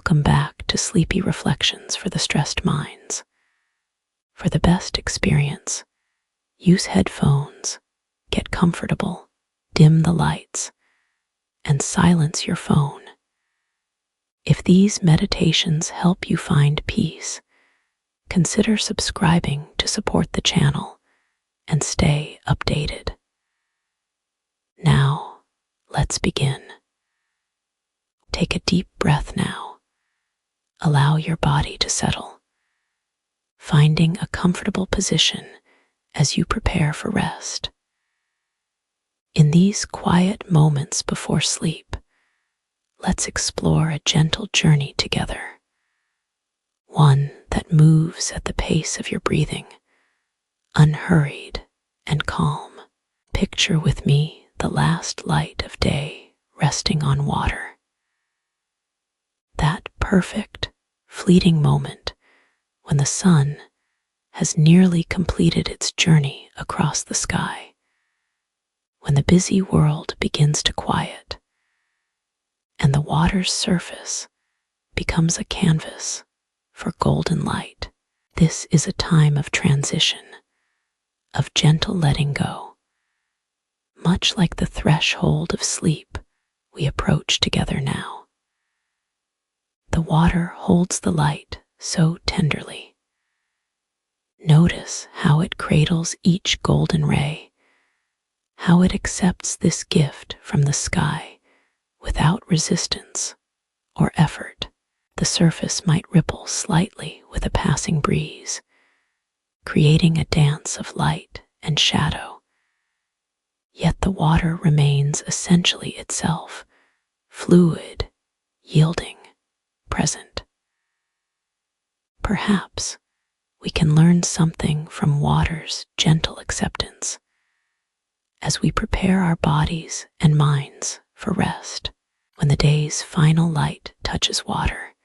Welcome back to Sleepy Reflections for the Stressed Minds. For the best experience, use headphones, get comfortable, dim the lights, and silence your phone. If these meditations help you find peace, consider subscribing to support the channel and stay updated. Now, let's begin. Take a deep breath now. Allow your body to settle, finding a comfortable position as you prepare for rest. In these quiet moments before sleep, let's explore a gentle journey together, one that moves at the pace of your breathing, unhurried and calm. Picture with me the last light of day resting on water. That perfect, fleeting moment when the sun has nearly completed its journey across the sky, when the busy world begins to quiet, and the water's surface becomes a canvas for golden light. This is a time of transition, of gentle letting go. Much like the threshold of sleep we approach together now. The water holds the light so tenderly. Notice how it cradles each golden ray, how it accepts this gift from the sky without resistance or effort. The surface might ripple slightly with a passing breeze, creating a dance of light and shadow. Yet the water remains essentially itself, fluid, yielding, present. Perhaps we can learn something from water's gentle acceptance as we prepare our bodies and minds for rest. When the day's final light touches water,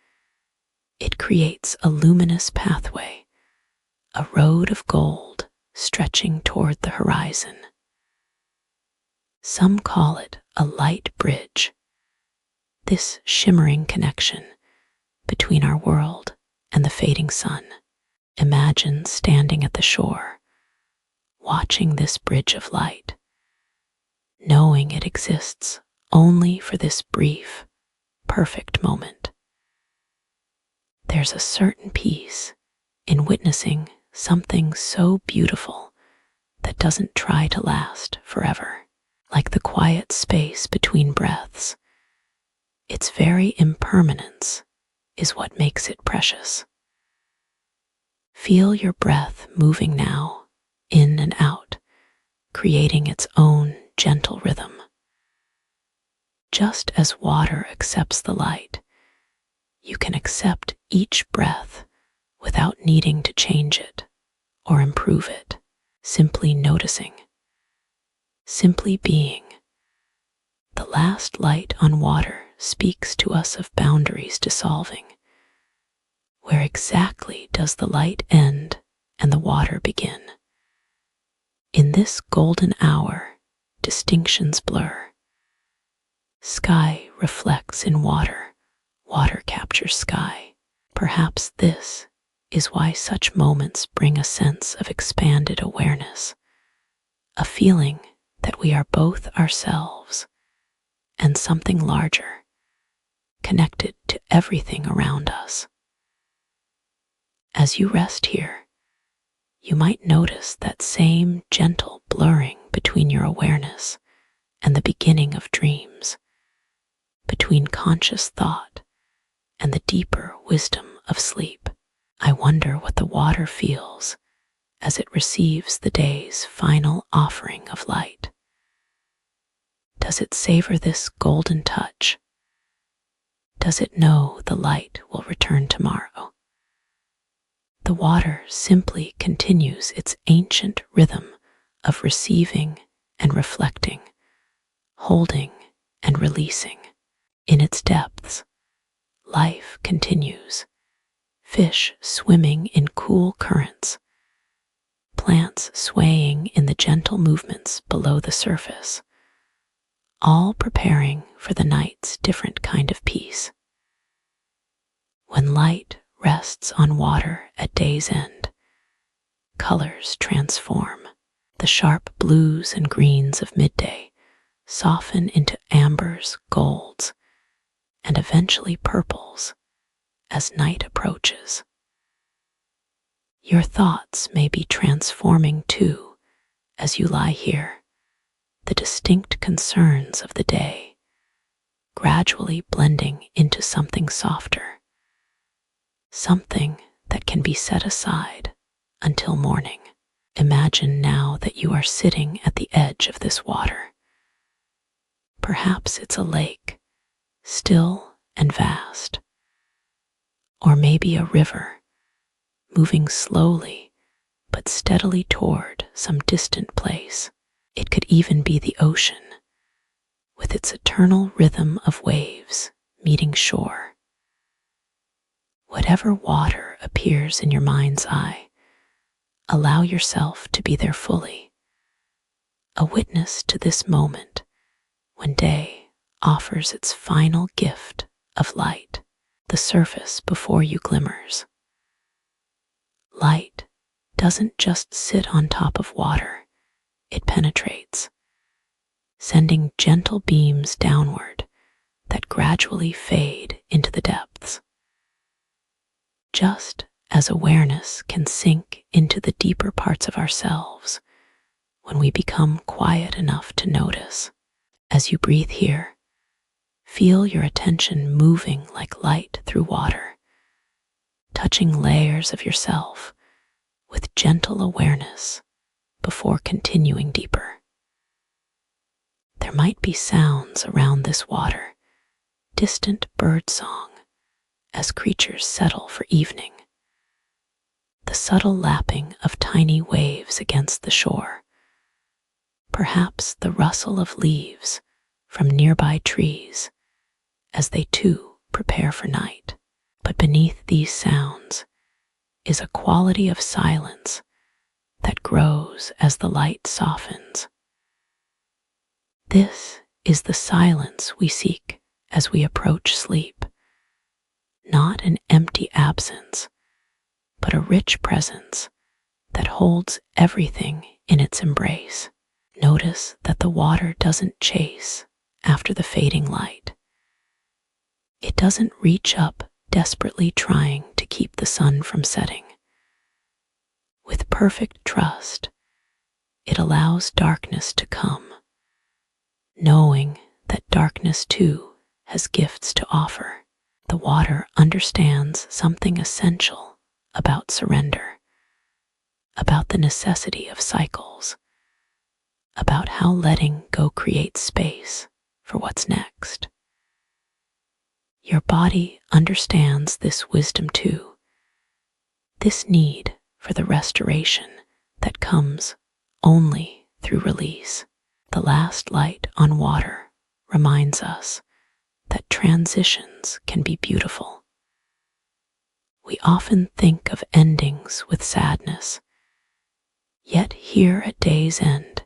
it creates a luminous pathway, a road of gold stretching toward the horizon. Some call it a light bridge, this shimmering connection between our world and the fading sun. Imagine standing at the shore, watching this bridge of light, knowing it exists only for this brief, perfect moment. There's a certain peace in witnessing something so beautiful that doesn't try to last forever. Like the quiet space between breaths, its very impermanence is what makes it precious. Feel your breath moving now, in and out, creating its own gentle rhythm. Just as water accepts the light, you can accept each breath without needing to change it or improve it, simply noticing, simply being. The last light on water speaks to us of boundaries dissolving. Where exactly does the light end and the water begin? In this golden hour, distinctions blur. Sky reflects in water, water captures sky. Perhaps this is why such moments bring a sense of expanded awareness, a feeling that we are both ourselves and something larger, connected to everything around us. As you rest here, you might notice that same gentle blurring between your awareness and the beginning of dreams, between conscious thought and the deeper wisdom of sleep. I wonder what the water feels as it receives the day's final offering of light. Does it savor this golden touch? Does it know the light will return tomorrow? The water simply continues its ancient rhythm of receiving and reflecting, holding and releasing. In its depths, life continues, fish swimming in cool currents, plants swaying in the gentle movements below the surface, all preparing for the night's different kind of peace. When light rests on water at day's end, colors transform. The sharp blues and greens of midday soften into ambers, golds, and eventually purples as night approaches. Your thoughts may be transforming too as you lie here, the distinct concerns of the day gradually blending into something softer, something that can be set aside until morning. Imagine now that you are sitting at the edge of this water. Perhaps it's a lake, still and vast, or maybe a river, moving slowly but steadily toward some distant place. It could even be the ocean, with its eternal rhythm of waves meeting shore. Whatever water appears in your mind's eye, allow yourself to be there fully, a witness to this moment when day offers its final gift of light. The surface before you glimmers. Light doesn't just sit on top of water, it penetrates, sending gentle beams downward that gradually fade into the depths. Just as awareness can sink into the deeper parts of ourselves when we become quiet enough to notice. As you breathe here, feel your attention moving like light through water, touching layers of yourself with gentle awareness before continuing deeper. There might be sounds around this water, distant bird song as creatures settle for evening, the subtle lapping of tiny waves against the shore, perhaps the rustle of leaves from nearby trees as they too prepare for night. But beneath these sounds is a quality of silence that grows as the light softens. This is the silence we seek as we approach sleep, not an empty absence, but a rich presence that holds everything in its embrace. Notice that the water doesn't chase after the fading light. It doesn't reach up desperately trying to keep the sun from setting. With perfect trust, it allows darkness to come, knowing that darkness too has gifts to offer. The water understands something essential about surrender, about the necessity of cycles, about how letting go creates space for what's next. Your body understands this wisdom too, this need for the restoration that comes only through release. The last light on water reminds us that transitions can be beautiful. We often think of endings with sadness, yet here at day's end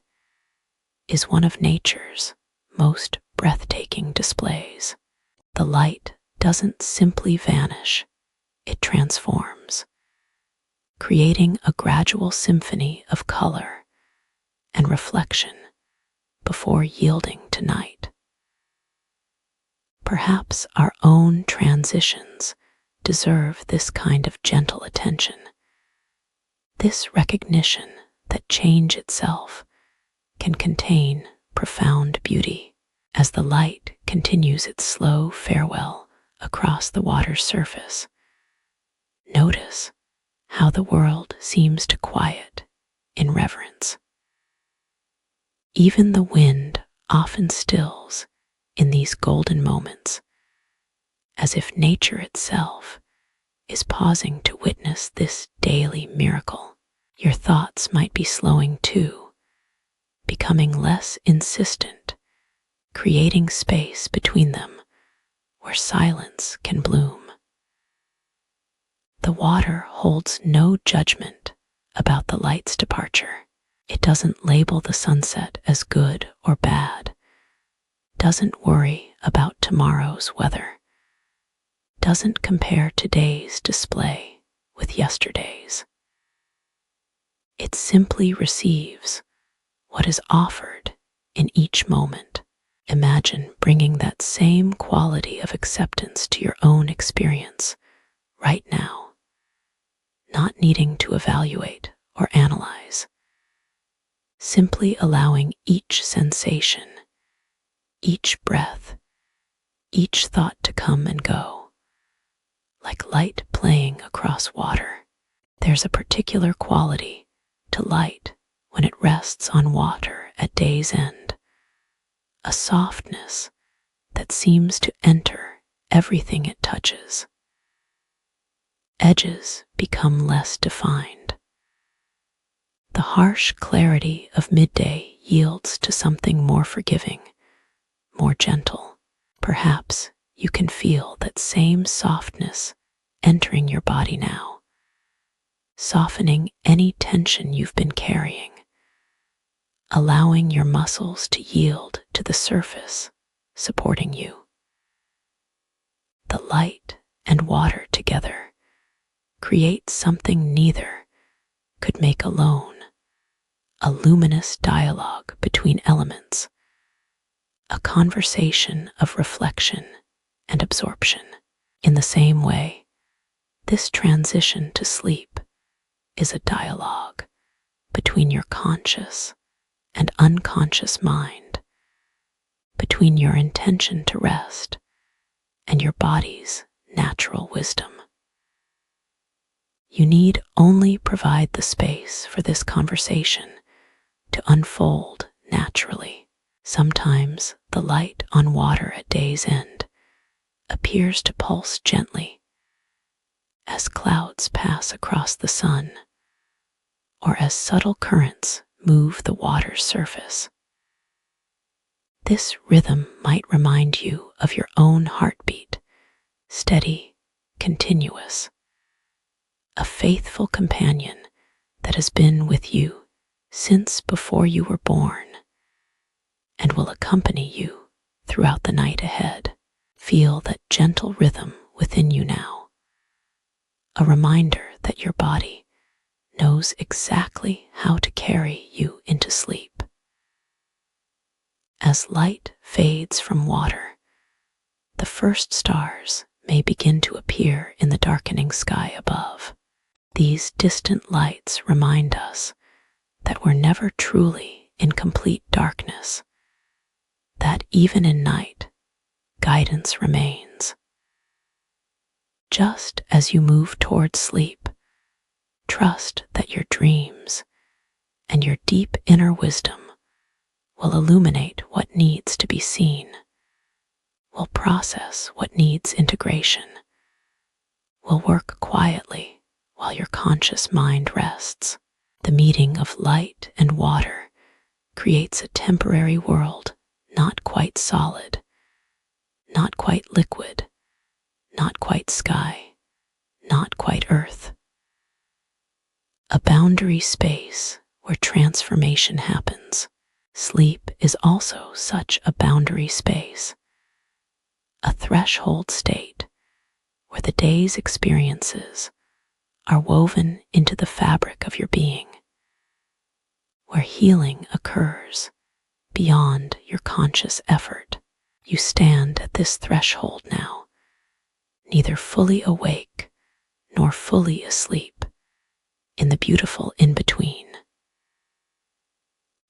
is one of nature's most breathtaking displays. The light doesn't simply vanish, it transforms, creating a gradual symphony of color and reflection before yielding to night. Perhaps our own transitions deserve this kind of gentle attention, this recognition that change itself can contain profound beauty. As the light continues its slow farewell across the water's surface, notice how the world seems to quiet in reverence. Even the wind often stills in these golden moments, as if nature itself is pausing to witness this daily miracle. Your thoughts might be slowing too, becoming less insistent, creating space between them where silence can bloom. The water holds no judgment about the light's departure. It doesn't label the sunset as good or bad, doesn't worry about tomorrow's weather, doesn't compare today's display with yesterday's. It simply receives what is offered in each moment. Imagine bringing that same quality of acceptance to your own experience right now, not needing to evaluate or analyze, simply allowing each sensation, each breath, each thought to come and go, like light playing across water. There's a particular quality to light when it rests on water at day's end, a softness that seems to enter everything it touches. Edges become less defined. The harsh clarity of midday yields to something more forgiving, more gentle. Perhaps you can feel that same softness entering your body now, softening any tension you've been carrying, allowing your muscles to yield to the surface, supporting you. The light and water together create something neither could make alone, a luminous dialogue between elements, a conversation of reflection and absorption. In the same way, this transition to sleep is a dialogue between your conscious and unconscious mind, between your intention to rest and your body's natural wisdom. You need only provide the space for this conversation to unfold naturally. Sometimes the light on water at day's end appears to pulse gently as clouds pass across the sun, or as subtle currents move the water's surface. This rhythm might remind you of your own heartbeat, steady, continuous, a faithful companion that has been with you since before you were born and will accompany you throughout the night ahead. Feel that gentle rhythm within you now, a reminder that your body knows exactly how to carry you into sleep. As light fades from water, the first stars may begin to appear in the darkening sky above. These distant lights remind us that we're never truly in complete darkness, that even in night, guidance remains. Just as you move toward sleep, trust that your dreams and your deep inner wisdom will illuminate what needs to be seen, will process what needs integration, will work quietly while your conscious mind rests. The meeting of light and water creates a temporary world not quite solid, not quite liquid, not quite sky, not quite earth. A boundary space where transformation happens. Sleep is also such a boundary space, a threshold state where the day's experiences are woven into the fabric of your being, where healing occurs beyond your conscious effort. You stand at this threshold now, neither fully awake nor fully asleep, in the beautiful in-between.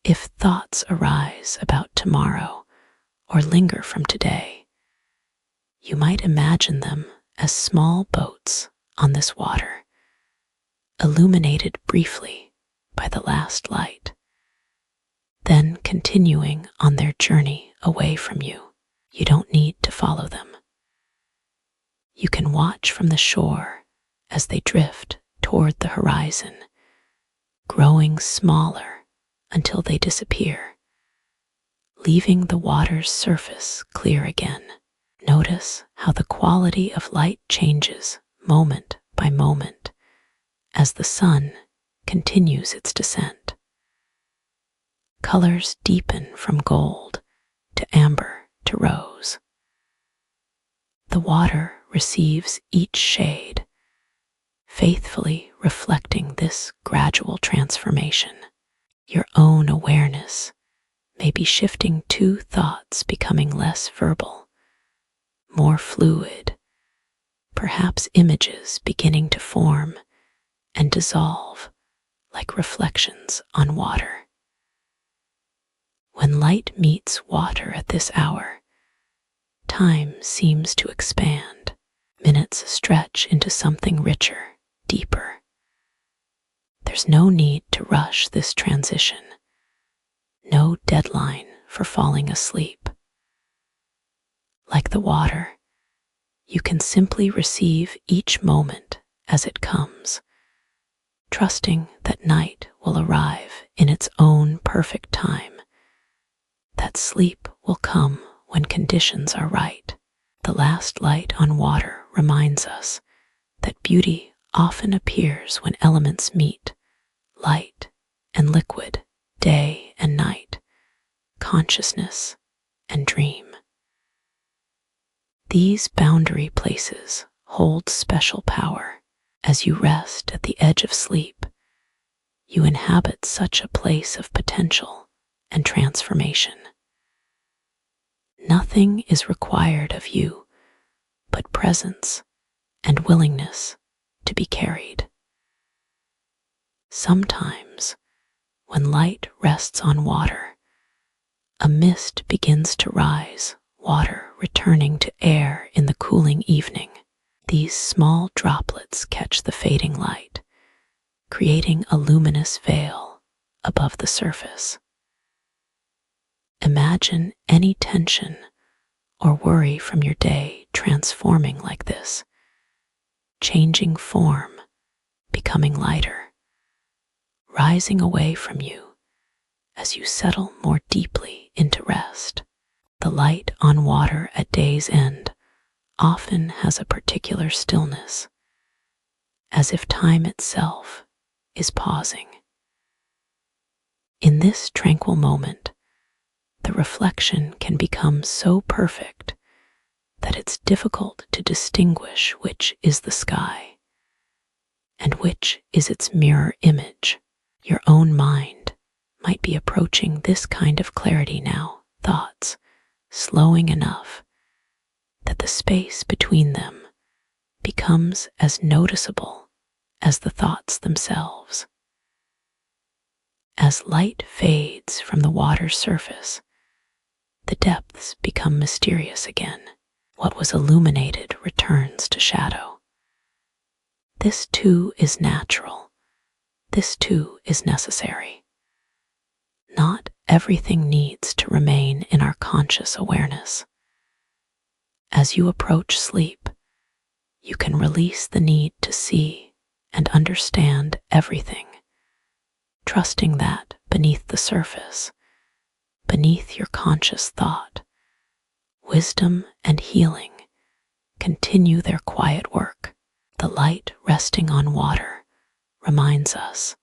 If thoughts arise about tomorrow or linger from today, you might imagine them as small boats on this water, illuminated briefly by the last light, then continuing on their journey away from you. You don't need to follow them. You can watch from the shore as they drift toward the horizon, growing smaller until they disappear, leaving the water's surface clear again. Notice how the quality of light changes moment by moment as the sun continues its descent. Colors deepen from gold to amber to rose. The water receives each shade, faithfully reflecting this gradual transformation. Your own awareness may be shifting to thoughts becoming less verbal, more fluid, perhaps images beginning to form and dissolve like reflections on water. When light meets water at this hour, time seems to expand. Minutes stretch into something richer, deeper. There's no need to rush this transition, no deadline for falling asleep. Like the water, you can simply receive each moment as it comes, trusting that night will arrive in its own perfect time, that sleep will come when conditions are right. The last light on water reminds us that beauty often appears when elements meet, light and liquid, day and night, consciousness and dream. These boundary places hold special power. As you rest at the edge of sleep, you inhabit such a place of potential and transformation. Nothing is required of you but presence and willingness to be carried. Sometimes, when light rests on water, a mist begins to rise, water returning to air in the cooling evening. These small droplets catch the fading light, creating a luminous veil above the surface. Imagine any tension or worry from your day transforming like this, changing form, becoming lighter, rising away from you as you settle more deeply into rest. The light on water at day's end often has a particular stillness, as if time itself is pausing. In this tranquil moment, the reflection can become so perfect that it's difficult to distinguish which is the sky and which is its mirror image. Your own mind might be approaching this kind of clarity now, thoughts slowing enough that the space between them becomes as noticeable as the thoughts themselves. As light fades from the water's surface, the depths become mysterious again. What was illuminated returns to shadow. This too is natural. This too is necessary. Not everything needs to remain in our conscious awareness. As you approach sleep, you can release the need to see and understand everything, trusting that beneath the surface, beneath your conscious thought, wisdom and healing continue their quiet work. The light resting on water reminds us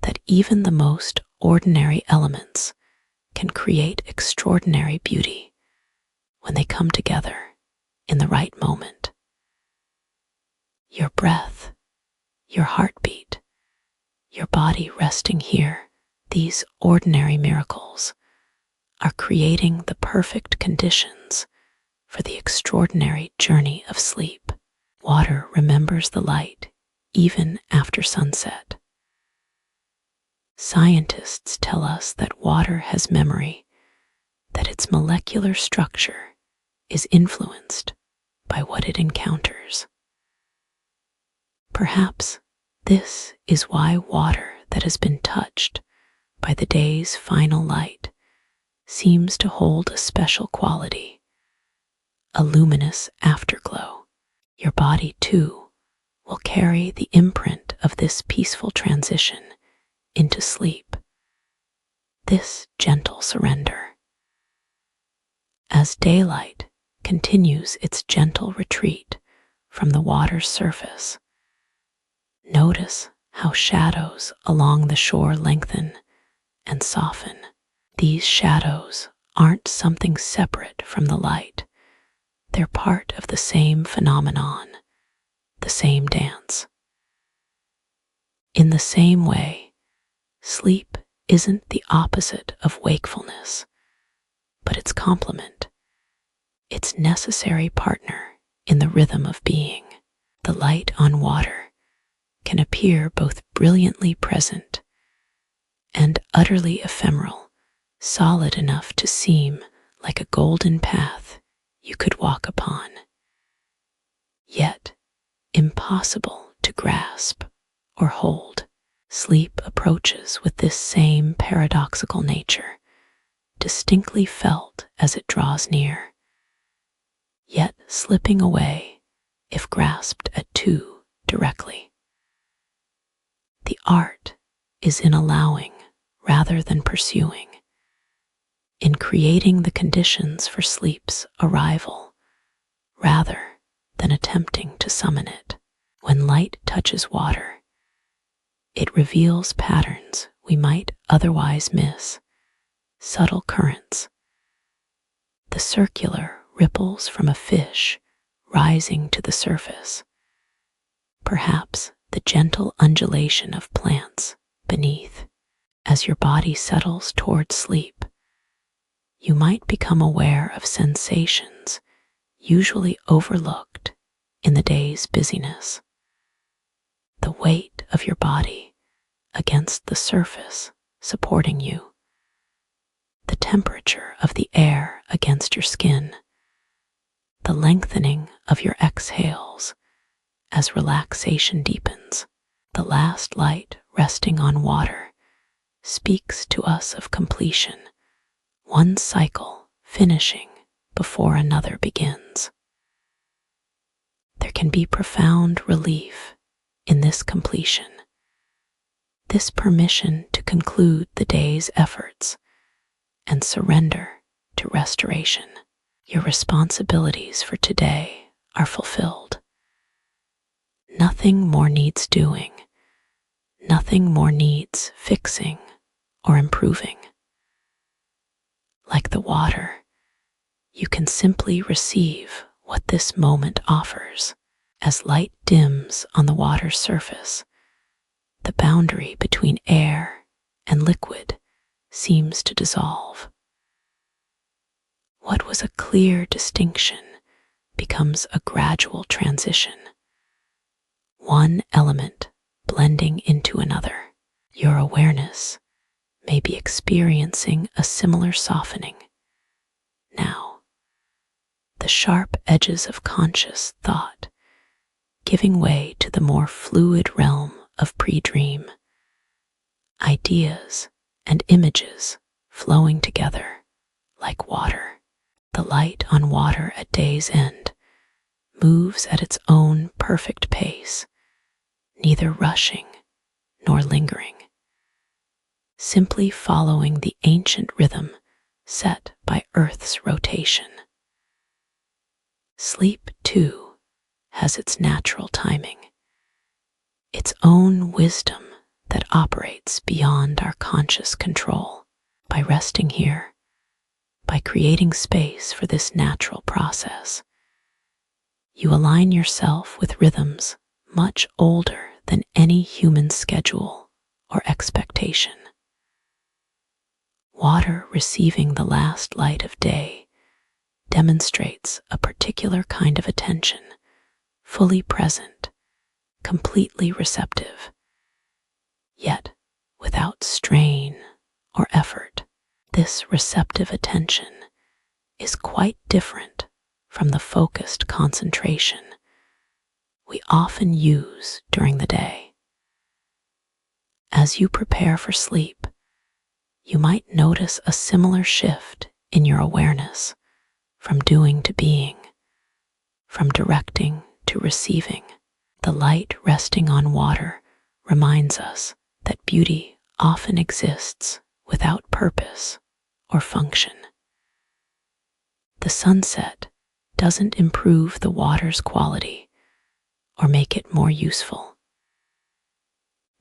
that even the most ordinary elements can create extraordinary beauty when they come together in the right moment. Your breath, your heartbeat, your body resting here, these ordinary miracles are creating the perfect conditions for the extraordinary journey of sleep. Water remembers the light even after sunset. Scientists tell us that water has memory, that its molecular structure is influenced by what it encounters. Perhaps this is why water that has been touched by the day's final light seems to hold a special quality, a luminous afterglow. Your body, too, will carry the imprint of this peaceful transition into sleep, this gentle surrender. As daylight continues its gentle retreat from the water's surface, notice how shadows along the shore lengthen and soften. These shadows aren't something separate from the light. they're part of the same phenomenon, the same dance. In the same way, sleep isn't the opposite of wakefulness, but its complement, its necessary partner in the rhythm of being. The light on water can appear both brilliantly present and utterly ephemeral, solid enough to seem like a golden path you could walk upon, yet impossible to grasp or hold. Sleep approaches with this same paradoxical nature, distinctly felt as it draws near, yet slipping away if grasped at too directly. The art is in allowing rather than pursuing, in creating the conditions for sleep's arrival rather than attempting to summon it. When light touches water, it reveals patterns we might otherwise miss, subtle currents, the circular ripples from a fish rising to the surface, perhaps the gentle undulation of plants beneath. As your body settles toward sleep, you might become aware of sensations usually overlooked in the day's busyness. The weight of your body against the surface supporting you, the temperature of the air against your skin, the lengthening of your exhales as relaxation deepens. The last light resting on water speaks to us of completion, one cycle finishing before another begins. There can be profound relief in this completion, this permission to conclude the day's efforts and surrender to restoration. Your responsibilities for today are fulfilled. Nothing more needs doing, nothing more needs fixing or improving. Like the water, you can simply receive what this moment offers. As light dims on the water's surface, the boundary between air and liquid seems to dissolve. What was a clear distinction becomes a gradual transition, one element blending into another. Your awareness may be experiencing a similar softening. Now, the sharp edges of conscious thought giving way to the more fluid realm of pre-dream, ideas and images flowing together like water. The light on water at day's end moves at its own perfect pace, neither rushing nor lingering, simply following the ancient rhythm set by Earth's rotation. Sleep, too, has its natural timing, its own wisdom that operates beyond our conscious control. By resting here, by creating space for this natural process, you align yourself with rhythms much older than any human schedule or expectation. Water receiving the last light of day demonstrates a particular kind of attention, fully present, completely receptive, yet without strain or effort. This receptive attention is quite different from the focused concentration we often use during the day. As you prepare for sleep, you might notice a similar shift in your awareness from doing to being, from directing to receiving. The light resting on water reminds us that beauty often exists without purpose or function. The sunset doesn't improve the water's quality or make it more useful.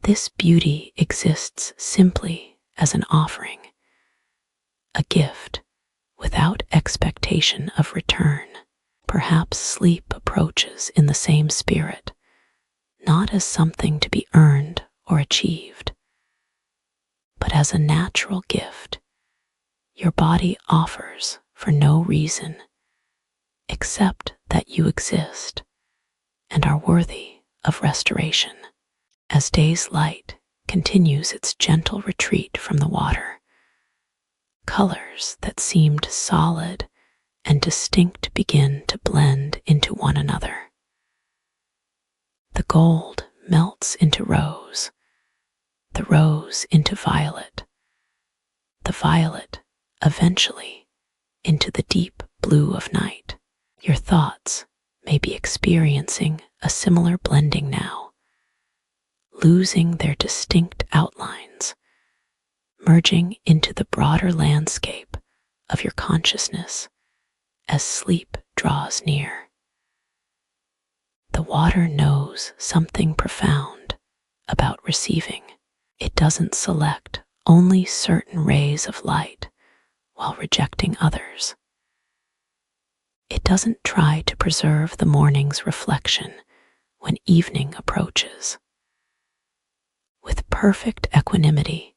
This beauty exists simply as an offering, a gift without expectation of return. Perhaps sleep approaches in the same spirit, not as something to be earned or achieved, but as a natural gift your body offers for no reason except that you exist and are worthy of restoration. As day's light continues its gentle retreat from the water, colors that seemed solid and distinct begin to blend into one another. The gold melts into rose, the rose into violet, the violet eventually into the deep blue of night. Your thoughts may be experiencing a similar blending now, losing their distinct outlines, merging into the broader landscape of your consciousness as sleep draws near. The water knows something profound about receiving. It doesn't select only certain rays of light while rejecting others. It doesn't try to preserve the morning's reflection when evening approaches. With perfect equanimity,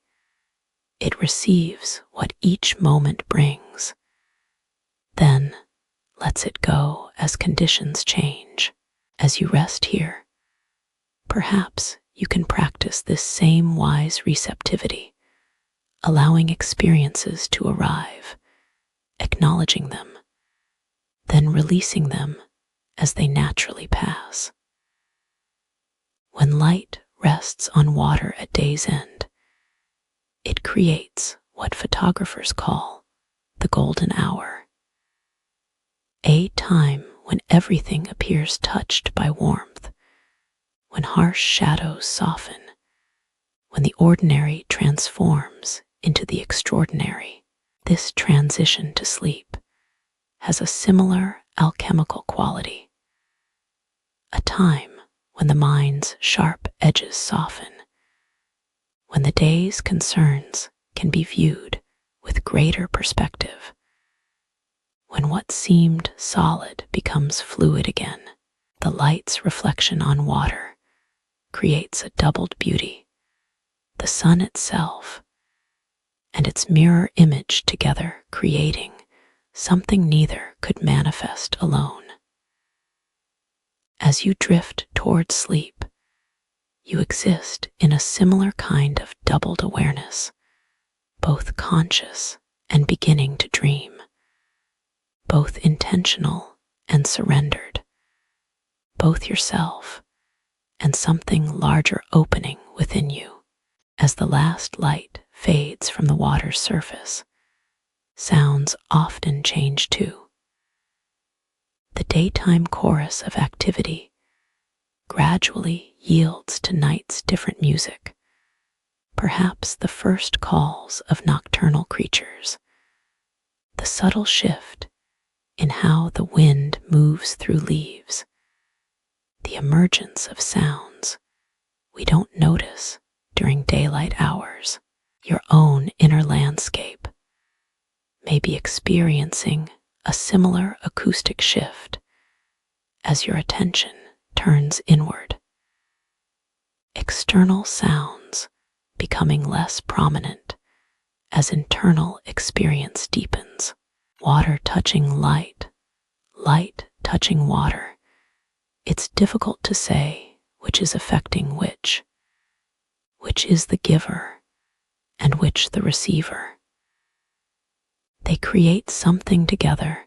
it receives what each moment brings, then lets it go as conditions change. As you rest here, perhaps you can practice this same wise receptivity, allowing experiences to arrive, acknowledging them, then releasing them as they naturally pass. When light rests on water at day's end, it creates what photographers call the golden hour, a time when everything appears touched by warmth, when harsh shadows soften, when the ordinary transforms into the extraordinary. This transition to sleep has a similar alchemical quality, a time when the mind's sharp edges soften, when the day's concerns can be viewed with greater perspective, when what seemed solid becomes fluid again. The light's reflection on water creates a doubled beauty, the sun itself and its mirror image together creating something neither could manifest alone. As you drift toward sleep, you exist in a similar kind of doubled awareness, both conscious and beginning to dream, both intentional and surrendered, both yourself and something larger opening within you. As the last light fades from the water's surface, sounds often change too. The daytime chorus of activity gradually yields to night's different music, perhaps the first calls of nocturnal creatures, the subtle shift in how the wind moves through leaves, the emergence of sounds we don't notice during daylight hours. Your own inner landscape may be experiencing a similar acoustic shift as your attention turns inward. External sounds becoming less prominent as internal experience deepens. Water touching light, light touching water. It's difficult to say which is affecting which is the giver and which the receiver. They create something together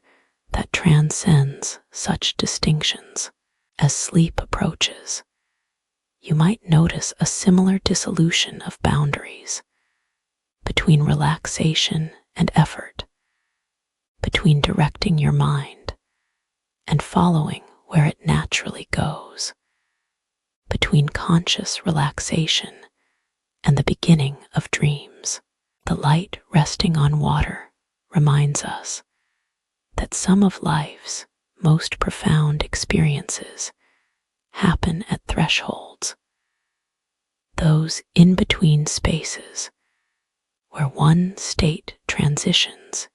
that transcends such distinctions. As sleep approaches, you might notice a similar dissolution of boundaries between relaxation and effort, between directing your mind and following where it naturally goes, between conscious relaxation and the beginning of dreams. The light resting on water reminds us that some of life's most profound experiences happen at thresholds, those in-between spaces where one state transitions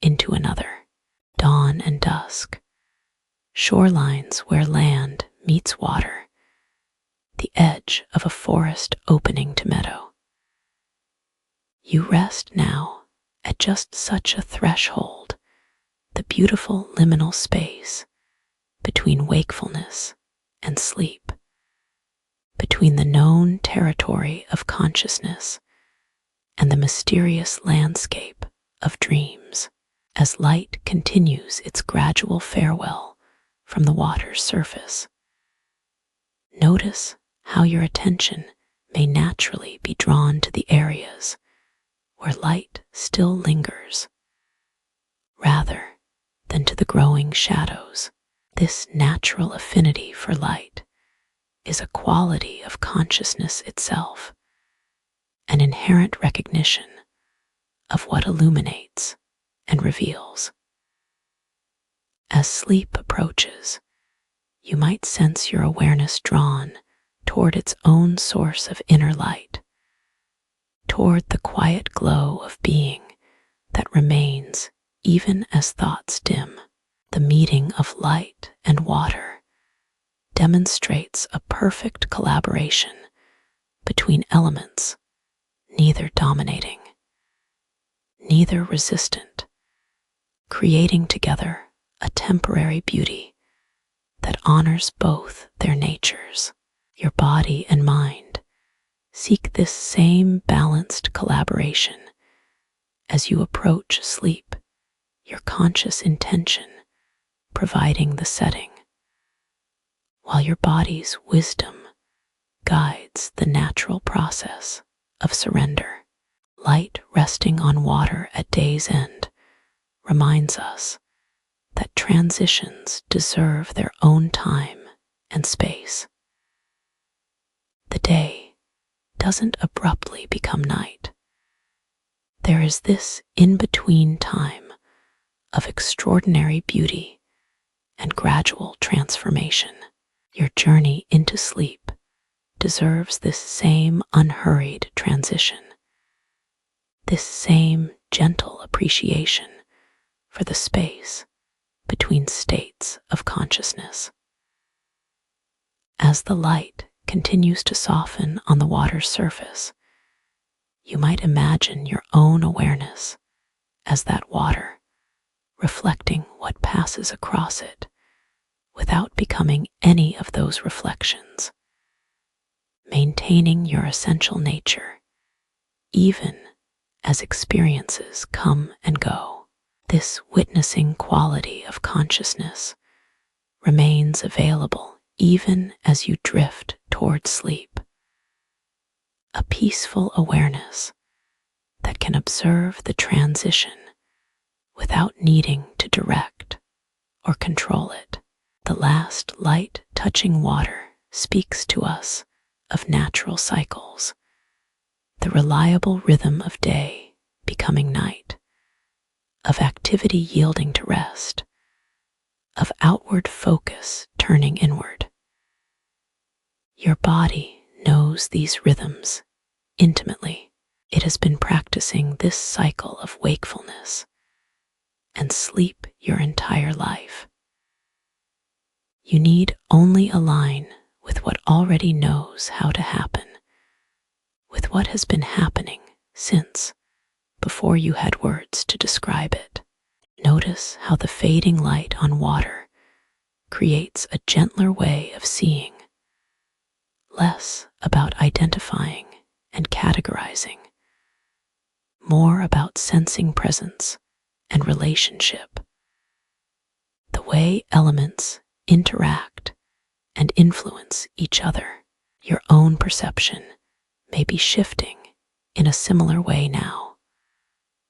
into another. Dawn and dusk, shorelines where land meets water, the edge of a forest opening to meadow. You rest now at just such a threshold, the beautiful liminal space between wakefulness and sleep, between the known territory of consciousness and the mysterious landscape of dreams. As light continues its gradual farewell from the water's surface, notice how your attention may naturally be drawn to the areas where light still lingers, rather than to the growing shadows. This natural affinity for light is a quality of consciousness itself, an inherent recognition of what illuminates and reveals. As sleep approaches, you might sense your awareness drawn toward its own source of inner light, toward the quiet glow of being that remains even as thoughts dim. The meeting of light and water demonstrates a perfect collaboration between elements, neither dominating, neither resistant, creating together a temporary beauty that honors both their natures. Your body and mind seek this same balanced collaboration as you approach sleep, your conscious intention providing the setting, while your body's wisdom guides the natural process of surrender. Light resting on water at day's end reminds us that transitions deserve their own time and space. The day doesn't abruptly become night. There is this in-between time of extraordinary beauty and gradual transformation. Your journey into sleep deserves this same unhurried transition, this same gentle appreciation for the space between states of consciousness. As the light continues to soften on the water's surface, you might imagine your own awareness as that water, reflecting what passes across it without becoming any of those reflections, maintaining your essential nature even as experiences come and go. This witnessing quality of consciousness remains available even as you drift toward sleep, a peaceful awareness that can observe the transition without needing to direct or control it. The last light touching water speaks to us of natural cycles, the reliable rhythm of day becoming night, of activity yielding to rest, of outward focus turning inward. Your body knows these rhythms intimately. It has been practicing this cycle of wakefulness and sleep your entire life. You need only align with what already knows how to happen, with what has been happening since before you had words to describe it. Notice how the fading light on water creates a gentler way of seeing, less about identifying and categorizing, more about sensing presence and relationship. The way elements interact and influence each other. Your own perception may be shifting in a similar way now,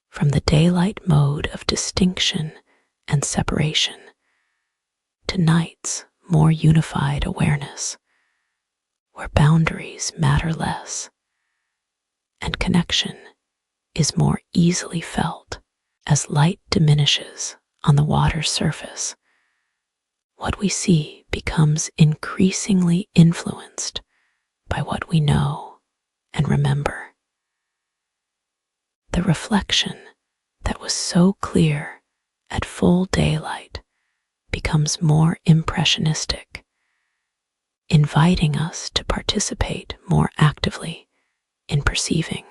from the daylight mode of distinction and separation to night's more unified awareness, where boundaries matter less and connection is more easily felt. As light diminishes on the water's surface, what we see becomes increasingly influenced by what we know and remember. The reflection that was so clear at full daylight becomes more impressionistic, inviting us to participate more actively in perceiving.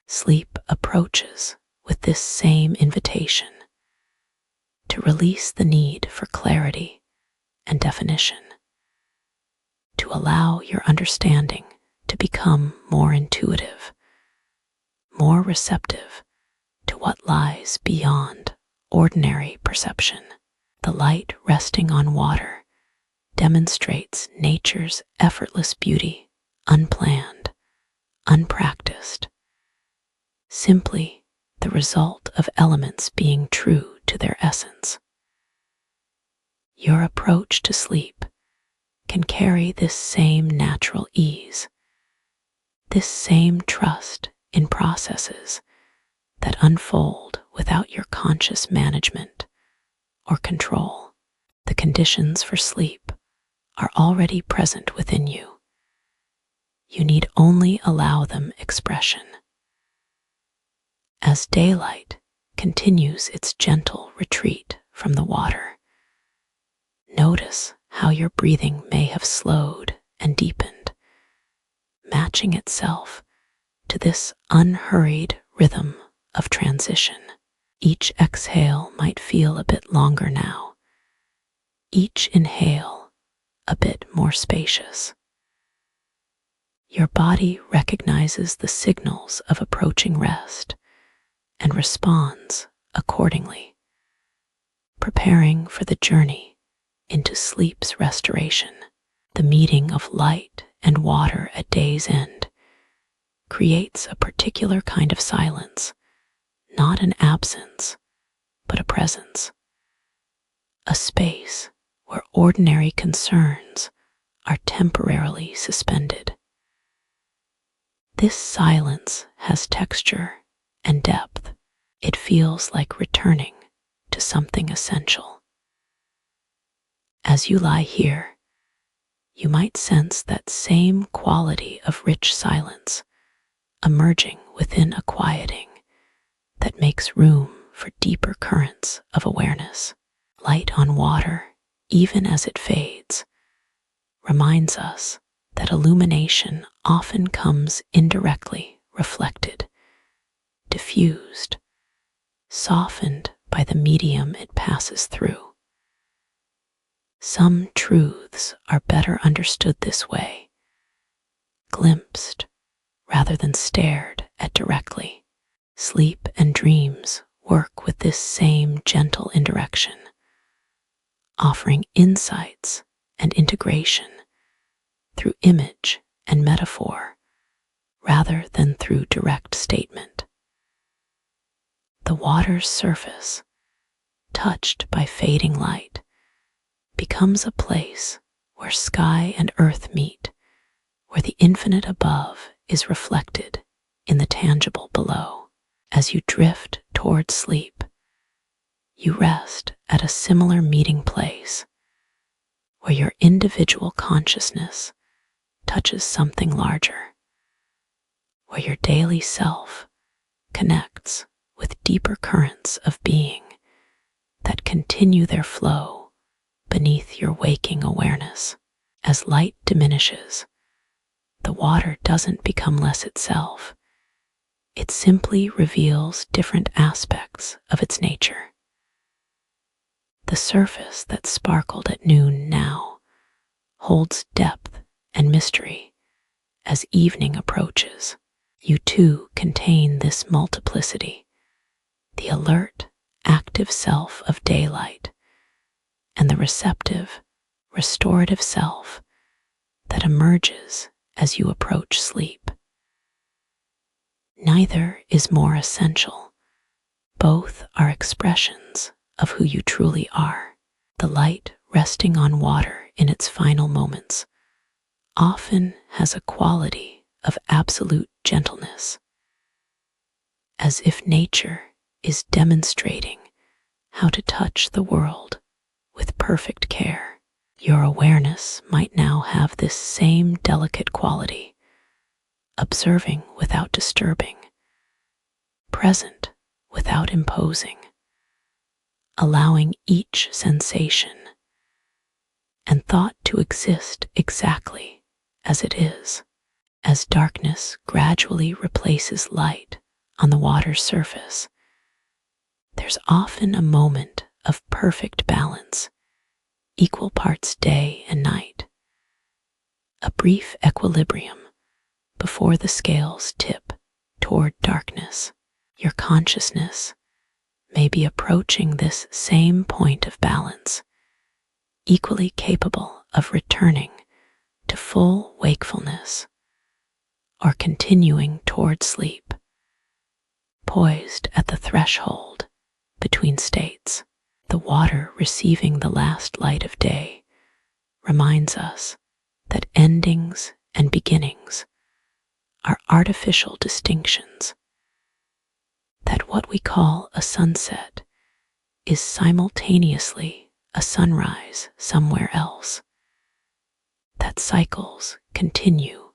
Sleep approaches with this same invitation to release the need for clarity and definition, to allow your understanding to become more intuitive, more receptive to what lies beyond ordinary perception. The light resting on water demonstrates nature's effortless beauty, unplanned, unpracticed, simply the result of elements being true to their essence. Your approach to sleep can carry this same natural ease, this same trust in processes that unfold without your conscious management or control. The conditions for sleep are already present within you. You need only allow them expression. As daylight continues its gentle retreat from the water, notice how your breathing may have slowed and deepened, matching itself to this unhurried rhythm of transition. Each exhale might feel a bit longer now, each inhale a bit more spacious. Your body recognizes the signals of approaching rest and responds accordingly, preparing for the journey into sleep's restoration. The meeting of light and water at day's end creates a particular kind of silence, not an absence, but a presence, a space where ordinary concerns are temporarily suspended. This silence has texture and depth. It feels like returning to something essential. As you lie here, you might sense that same quality of rich silence emerging within a quieting that makes room for deeper currents of awareness. Light on water, even as it fades, reminds us that illumination often comes indirectly reflected, diffused, softened by the medium it passes through. Some truths are better understood this way, glimpsed rather than stared at directly. Sleep and dreams work with this same gentle indirection, offering insights and integration through image and metaphor rather than through direct statement. The water's surface, touched by fading light, becomes a place where sky and earth meet, where the infinite above is reflected in the tangible below. As you drift toward sleep, you rest at a similar meeting place where your individual consciousness touches something larger, where your daily self connects with deeper currents of being that continue their flow beneath your waking awareness. As light diminishes, the water doesn't become less itself. It simply reveals different aspects of its nature. The surface that sparkled at noon now holds depth and mystery as evening approaches. You too contain this multiplicity, the alert, active self of daylight and the receptive, restorative self that emerges as you approach sleep. Neither is more essential. Both are expressions of who you truly are. The light resting on water in its final moments often has a quality of absolute gentleness, as if nature is demonstrating how to touch the world with perfect care. Your awareness might now have this same delicate quality, observing without disturbing, present without imposing, allowing each sensation and thought to exist exactly as it is. As darkness gradually replaces light on the water's surface, there's often a moment of perfect balance, equal parts day and night, a brief equilibrium before the scales tip toward darkness. Your consciousness may be approaching this same point of balance, equally capable of returning to full wakefulness or continuing toward sleep, poised at the threshold between states. The water receiving the last light of day reminds us that endings and beginnings are artificial distinctions, that what we call a sunset is simultaneously a sunrise somewhere else, that cycles continue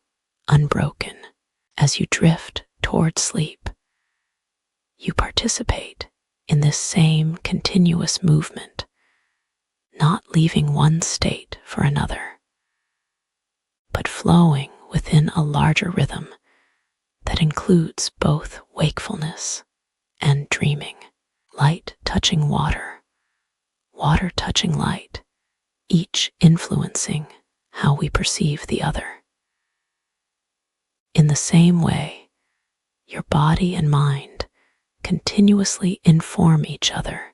unbroken. As you drift toward sleep, you participate in this same continuous movement, not leaving one state for another, but flowing within a larger rhythm that includes both wakefulness and dreaming. Light touching water, water touching light, each influencing how we perceive the other. In the same way, your body and mind continuously inform each other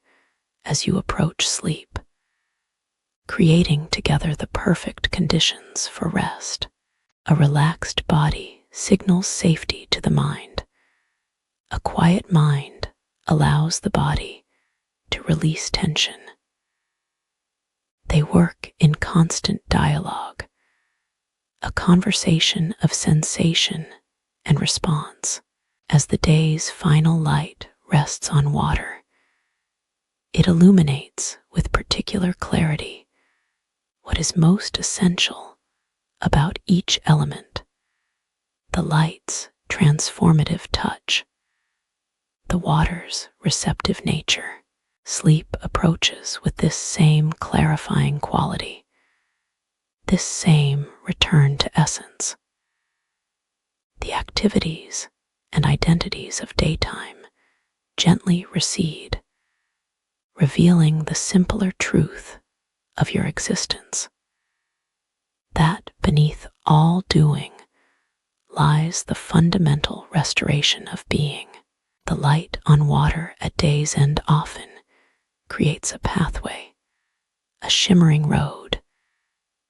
as you approach sleep, creating together the perfect conditions for rest. A relaxed body signals safety to the mind. A quiet mind allows the body to release tension. They work in constant dialogue, a conversation of sensation and response. As the day's final light rests on water, it illuminates with particular clarity what is most essential about each element: the light's transformative touch, the water's receptive nature. Sleep approaches with this same clarifying quality, this same return to essence. The activities and identities of daytime gently recede, revealing the simpler truth of your existence, that beneath all doing lies the fundamental restoration of being. The light on water at day's end often creates a pathway, a shimmering road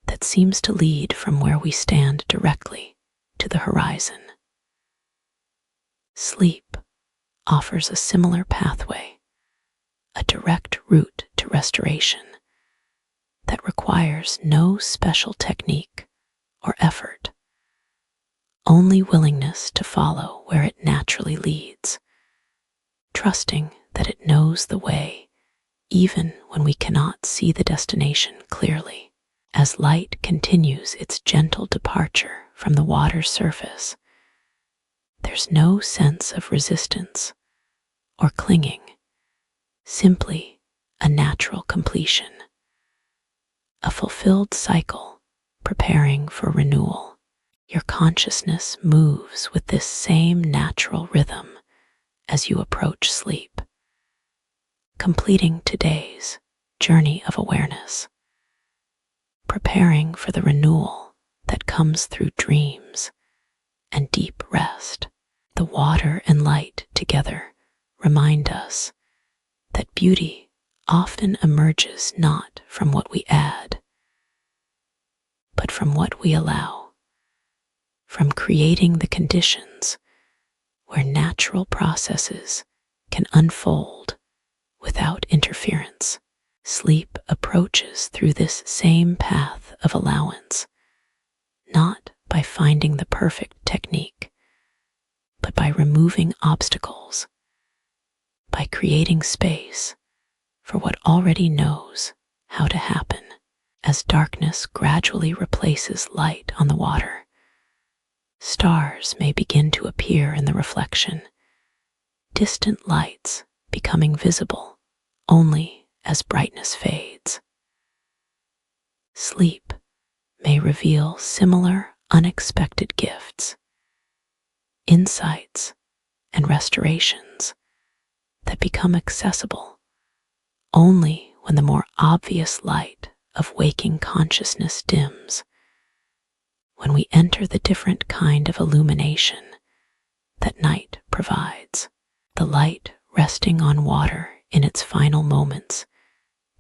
that seems to lead from where we stand directly to the horizon. Sleep offers a similar pathway, a direct route to restoration that requires no special technique or effort, only willingness to follow where it naturally leads, trusting that it knows the way even when we cannot see the destination clearly. As light continues its gentle departure from the water's surface, there's no sense of resistance or clinging, simply a natural completion, a fulfilled cycle preparing for renewal. Your consciousness moves with this same natural rhythm as you approach sleep, completing today's journey of awareness, preparing for the renewal that comes through dreams and deep rest. The water and light together remind us that beauty often emerges not from what we add, but from what we allow, from creating the conditions where natural processes can unfold without interference. Sleep approaches through this same path of allowance, not by finding the perfect technique, but by removing obstacles, by creating space for what already knows how to happen. As darkness gradually replaces light on the water, stars may begin to appear in the reflection, distant lights becoming visible only as brightness fades. Sleep may reveal similar unexpected gifts, insights, and restorations that become accessible only when the more obvious light of waking consciousness dims, when we enter the different kind of illumination that night provides. The light resting on water in its final moments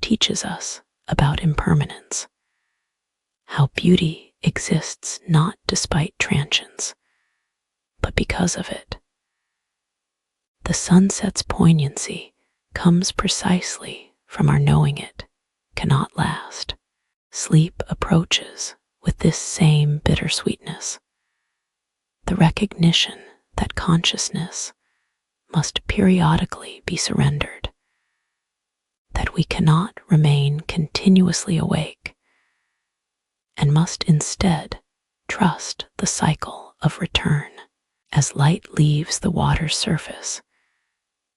teaches us about impermanence, how beauty exists not despite transience, but because of it. The sunset's poignancy comes precisely from our knowing it cannot last. Sleep approaches with this same bittersweetness, the recognition that consciousness must periodically be surrendered, that we cannot remain continuously awake, and must instead trust the cycle of return. As light leaves the water's surface,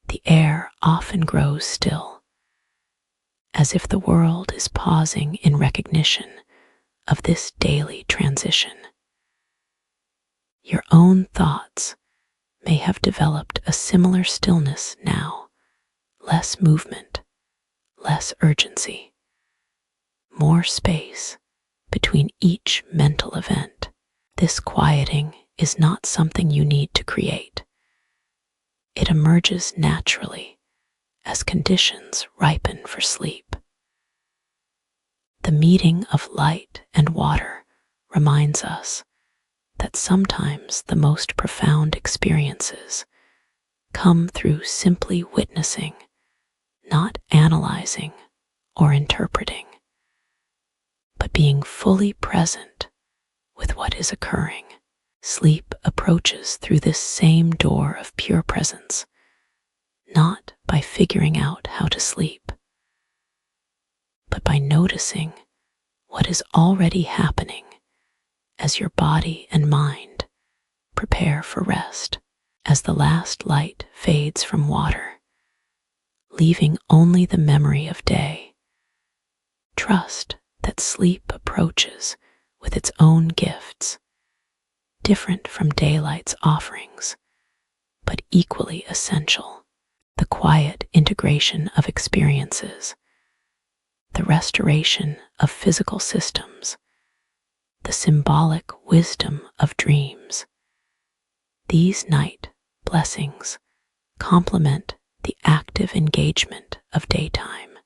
the air often grows still, as if the world is pausing in recognition of this daily transition. Your own thoughts may have developed a similar stillness now, less movement, less urgency, more space between each mental event. This quieting is not something you need to create. It emerges naturally as conditions ripen for sleep. The meeting of light and water reminds us that sometimes the most profound experiences come through simply witnessing, not analyzing or interpreting, but being fully present with what is occurring. Sleep approaches through this same door of pure presence, not by figuring out how to sleep, but by noticing what is already happening as your body and mind prepare for rest. As the last light fades from water, leaving only the memory of day, trust that sleep approaches with its own gifts, different from daylight's offerings, but equally essential. The quiet integration of experiences, the restoration of physical systems, the symbolic wisdom of dreams. These night blessings complement the active engagement of daytime,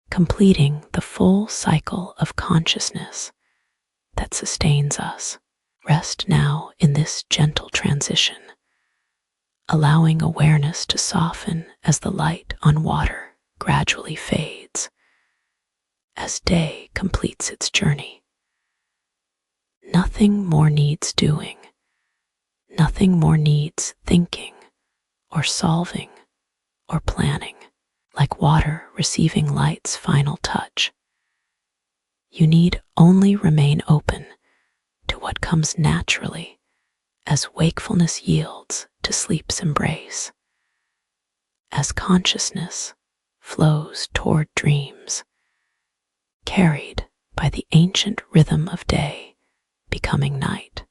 completing the full cycle of consciousness that sustains us. Rest now in this gentle transition, allowing awareness to soften as the light on water gradually fades, as day completes its journey. Nothing more needs doing, nothing more needs thinking or solving or planning. Like water receiving light's final touch, you need only remain open to what comes naturally as wakefulness yields to sleep's embrace. As consciousness flows toward dreams, carried by the ancient rhythm of day becoming night.